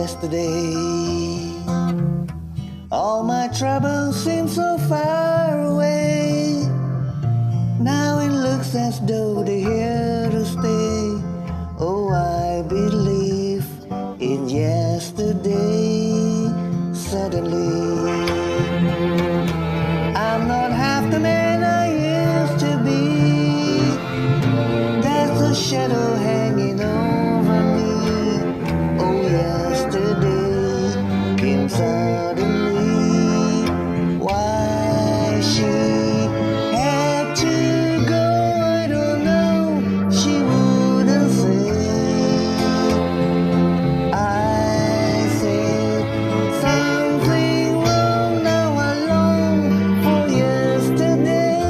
yesterday. All my troubles seem so far away. Now it looks as though they're here to stay. Oh, I believe in yesterday. Suddenly, I'm not half the man I used to be. There's a shadow hanging over me. Oh, yesterday came suddenly. Why she had to go, I don't know. She wouldn't say. I said something wrong. Now I long for yesterday.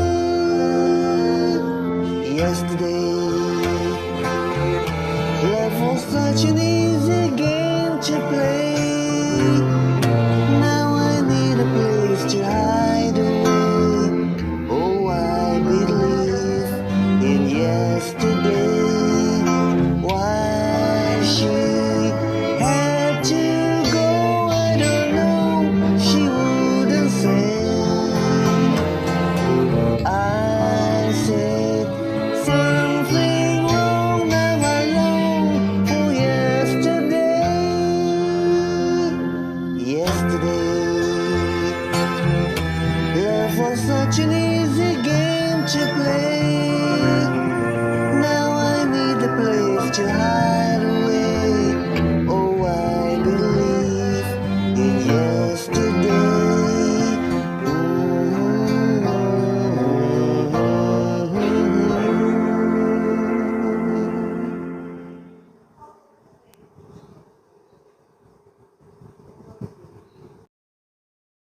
Yesterday, love was such an easy game to play.